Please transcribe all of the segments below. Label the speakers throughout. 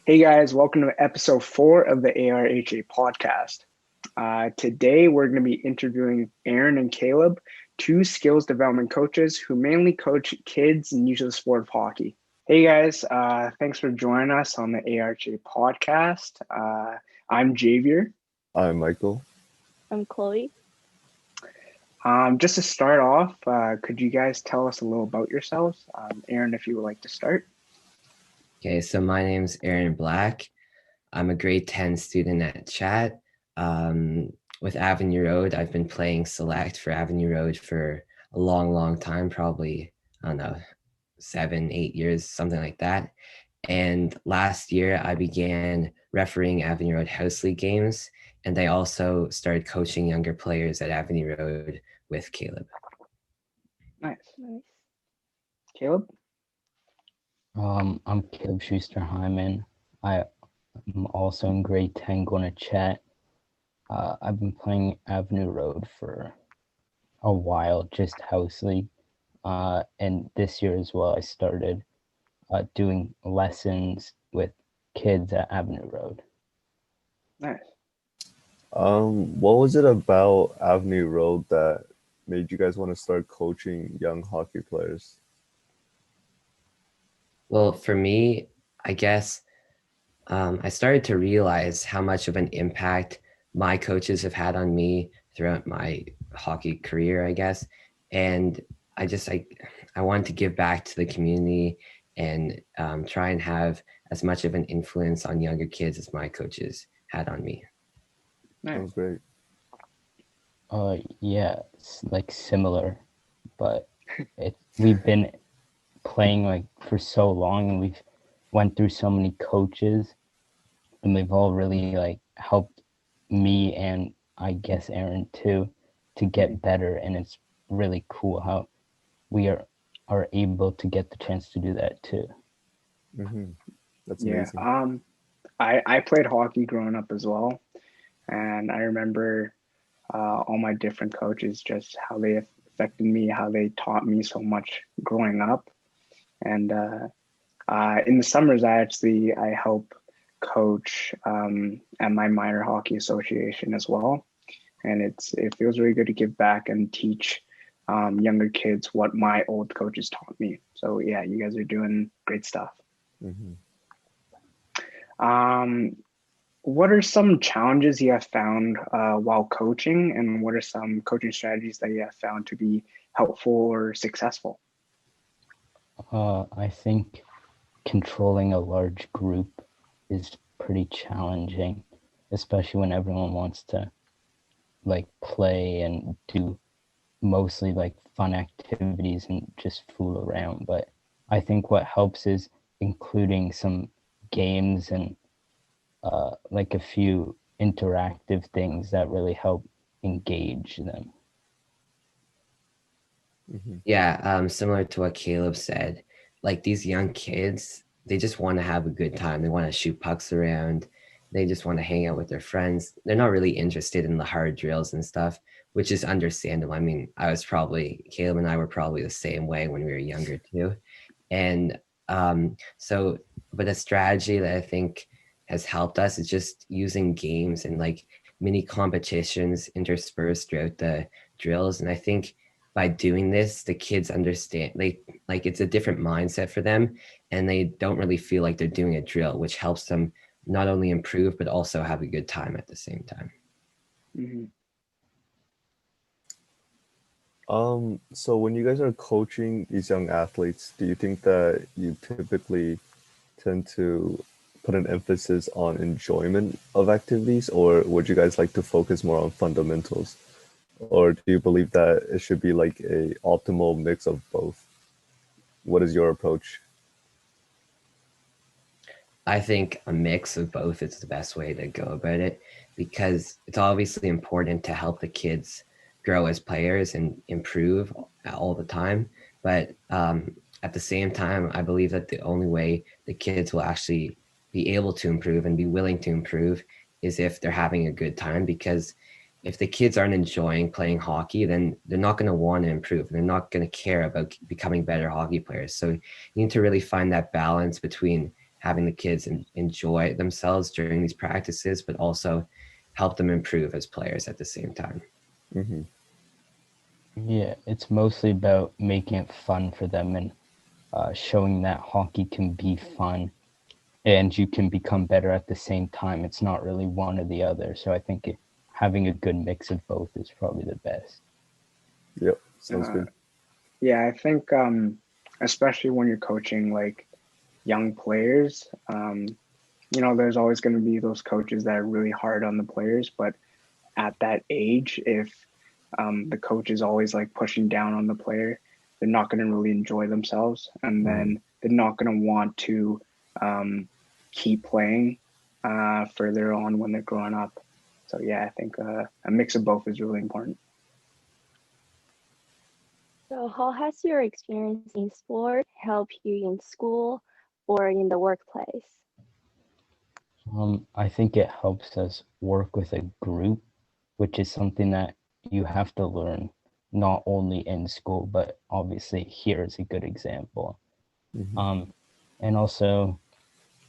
Speaker 1: Hey guys, welcome to episode 4 of the ARHA podcast. Today we're going to be interviewing Aaron and Caleb, two skills development coaches who mainly coach kids in the sport of hockey. Hey guys, thanks for joining us on the ARHA podcast. I'm Javier.
Speaker 2: I'm Michael.
Speaker 3: I'm Chloe.
Speaker 1: Just to start off, could you guys tell us a little about yourselves? Aaron, if you would like to start.
Speaker 4: Okay, so my name's Aaron Black. I'm a grade 10 student at Chat. With Avenue Road, I've been playing select for Avenue Road for a long time, probably, I don't know, 7-8 years, something like that. And last year I began refereeing Avenue Road House League games, and I also started coaching younger players at Avenue Road with Caleb.
Speaker 1: Nice. Caleb?
Speaker 5: I'm Caleb Schuster-Hyman. I'm also in grade 10 going to Chat. I've been playing Avenue Road for a while, just House League. And this year as well, I started doing lessons with kids at Avenue Road.
Speaker 1: Nice.
Speaker 2: What was it about Avenue Road that made you guys want to start coaching young hockey players?
Speaker 4: Well, for me, I guess I started to realize how much of an impact my coaches have had on me throughout my hockey career, I guess. And I wanted to give back to the community and try and have as much of an influence on younger kids as my coaches had on me.
Speaker 2: That was great.
Speaker 5: Yeah, it's like similar, but we've been playing like for so long, and we've went through so many coaches, and they've all really like helped me and I guess Aaron too to get better. And it's really cool how we are able to get the chance to do that too.
Speaker 2: Mm-hmm. That's amazing.
Speaker 1: Yeah. I played hockey growing up as well, and I remember all my different coaches, just how they affected me, how they taught me so much growing up. And in the summers, I help coach at my minor hockey association as well, and it feels really good to give back and teach younger kids what my old coaches taught me. So yeah, you guys are doing great stuff.
Speaker 2: Mm-hmm.
Speaker 1: What are some challenges you have found while coaching, and what are some coaching strategies that you have found to be helpful or successful?
Speaker 5: I think controlling a large group is pretty challenging, especially when everyone wants to like play and do mostly like fun activities and just fool around. But I think what helps is including some games and like a few interactive things that really help engage them.
Speaker 2: Mm-hmm.
Speaker 4: Yeah, similar to what Caleb said, like these young kids, they just want to have a good time. They want to shoot pucks around. They just want to hang out with their friends. They're not really interested in the hard drills and stuff, which is understandable. I mean, Caleb and I were probably the same way when we were younger too. And but a strategy that I think has helped us is just using games and like mini competitions interspersed throughout the drills. And I think by doing this, the kids understand like it's a different mindset for them, and they don't really feel like they're doing a drill, which helps them not only improve but also have a good time at the same time.
Speaker 1: Mm-hmm.
Speaker 2: So when you guys are coaching these young athletes, do you think that you typically tend to put an emphasis on enjoyment of activities, or would you guys like to focus more on fundamentals? Or do you believe that it should be like a optimal mix of both? What is your approach?
Speaker 4: I think a mix of both is the best way to go about it, because it's obviously important to help the kids grow as players and improve all the time. But at the same time, I believe that the only way the kids will actually be able to improve and be willing to improve is if they're having a good time. Because if the kids aren't enjoying playing hockey, then they're not going to want to improve. They're not going to care about becoming better hockey players. So you need to really find that balance between having the kids enjoy themselves during these practices, but also help them improve as players at the same time.
Speaker 2: Mm-hmm.
Speaker 5: Yeah, it's mostly about making it fun for them and showing that hockey can be fun and you can become better at the same time. It's not really one or the other. So I think having a good mix of both is probably the best.
Speaker 2: Yep, sounds
Speaker 1: Uh,
Speaker 2: good.
Speaker 1: yeah, I think especially when you're coaching like young players, you know, there's always going to be those coaches that are really hard on the players, but at that age, if the coach is always like pushing down on the player, they're not going to really enjoy themselves, and then they're not going to want to keep playing further on when they're growing up. So yeah, I think a mix of both is really important.
Speaker 3: So how has your experience in sport helped you in school or in the workplace?
Speaker 5: I think it helps us work with a group, which is something that you have to learn not only in school, but obviously here is a good example.
Speaker 2: Mm-hmm.
Speaker 5: And also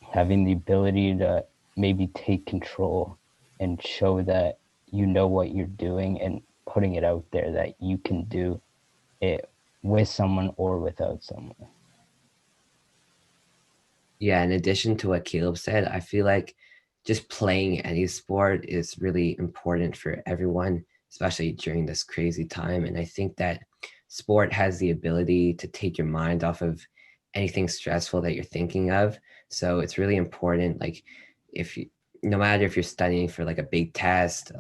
Speaker 5: having the ability to maybe take control and show that you know what you're doing and putting it out there that you can do it with someone or without someone.
Speaker 4: Yeah, in addition to what Caleb said, I feel like just playing any sport is really important for everyone, especially during this crazy time. And I think that sport has the ability to take your mind off of anything stressful that you're thinking of. So it's really important, like if you, no matter if you're studying for like a big test,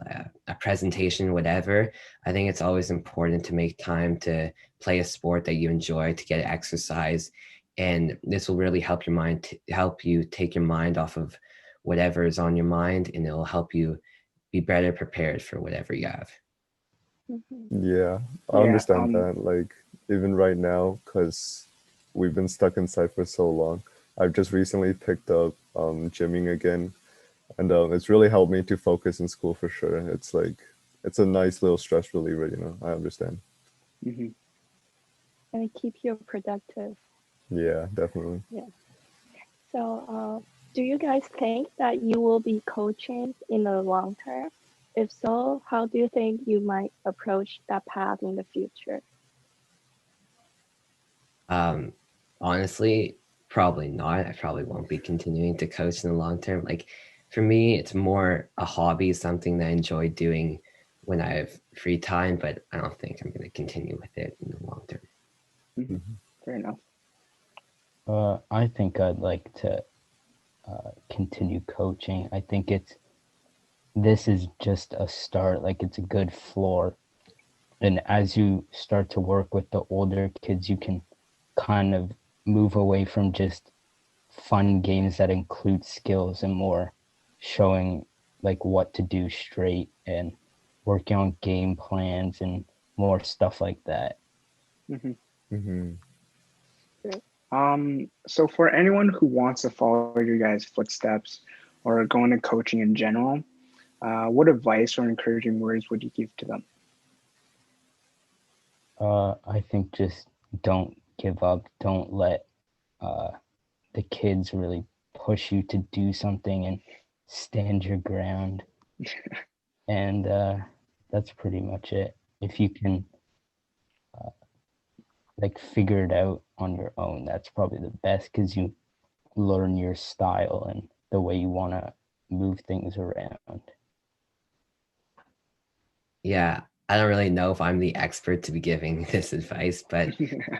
Speaker 4: a presentation, whatever, I think it's always important to make time to play a sport that you enjoy, to get exercise, and this will really help your mind, help you take your mind off of whatever is on your mind, and it will help you be better prepared for whatever you have.
Speaker 3: Mm-hmm.
Speaker 2: Yeah, I
Speaker 1: Yeah,
Speaker 2: understand that. Like, even right now, because we've been stuck inside for so long, I've just recently picked up gymming again, and it's really helped me to focus in school for sure. It's like, it's a nice little stress reliever, you know. I understand.
Speaker 1: mm-hmm.
Speaker 3: And keep you productive.
Speaker 2: Yeah, definitely.
Speaker 3: Yeah. So, do you guys think that you will be coaching in the long term? If so, how do you think you might approach that path in the future?
Speaker 4: Um, Honestly, probably not. I probably won't be continuing to coach in the long term. Like for me, it's more a hobby, something that I enjoy doing when I have free time, but I don't think I'm going to continue with it in the long term.
Speaker 1: Mm-hmm.
Speaker 2: Mm-hmm.
Speaker 1: Fair enough.
Speaker 5: I think I'd like to continue coaching. I think this is just a start, like it's a good floor. And as you start to work with the older kids, you can kind of move away from just fun games that include skills and more showing like what to do straight and working on game plans and more stuff like that.
Speaker 1: Mm-hmm.
Speaker 2: Mm-hmm.
Speaker 1: So for anyone who wants to follow your guys' footsteps or go into coaching in general, what advice or encouraging words would you give to them?
Speaker 5: I think just don't give up. Don't let uh, the kids really push you to do something and stand your ground. And that's pretty much it. If you can like figure it out on your own, that's probably the best because you learn your style and the way you want to move things around.
Speaker 4: Yeah, I don't really know if I'm the expert to be giving this advice, but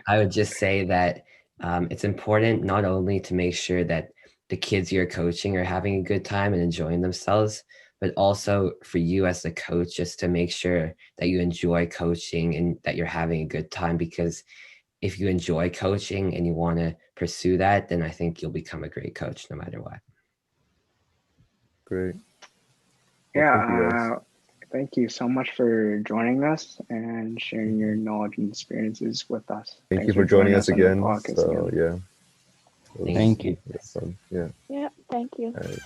Speaker 4: I would just say that it's important not only to make sure that the kids you're coaching are having a good time and enjoying themselves, but also for you as the coach, just to make sure that you enjoy coaching and that you're having a good time. Because if you enjoy coaching and you want to pursue that, then I think you'll become a great coach no matter what.
Speaker 2: Great. Well, thank you guys.
Speaker 1: Yeah, thank you so much for joining us and sharing your knowledge and experiences with us.
Speaker 2: Thank you
Speaker 1: Thanks for
Speaker 2: for joining
Speaker 1: joining
Speaker 2: us
Speaker 1: us on the
Speaker 2: again.
Speaker 1: podcast
Speaker 2: So
Speaker 1: again.
Speaker 2: yeah, it
Speaker 4: Thank
Speaker 2: was
Speaker 5: Thank you.
Speaker 2: fun. Yeah.
Speaker 3: Yeah, thank you.
Speaker 2: All right.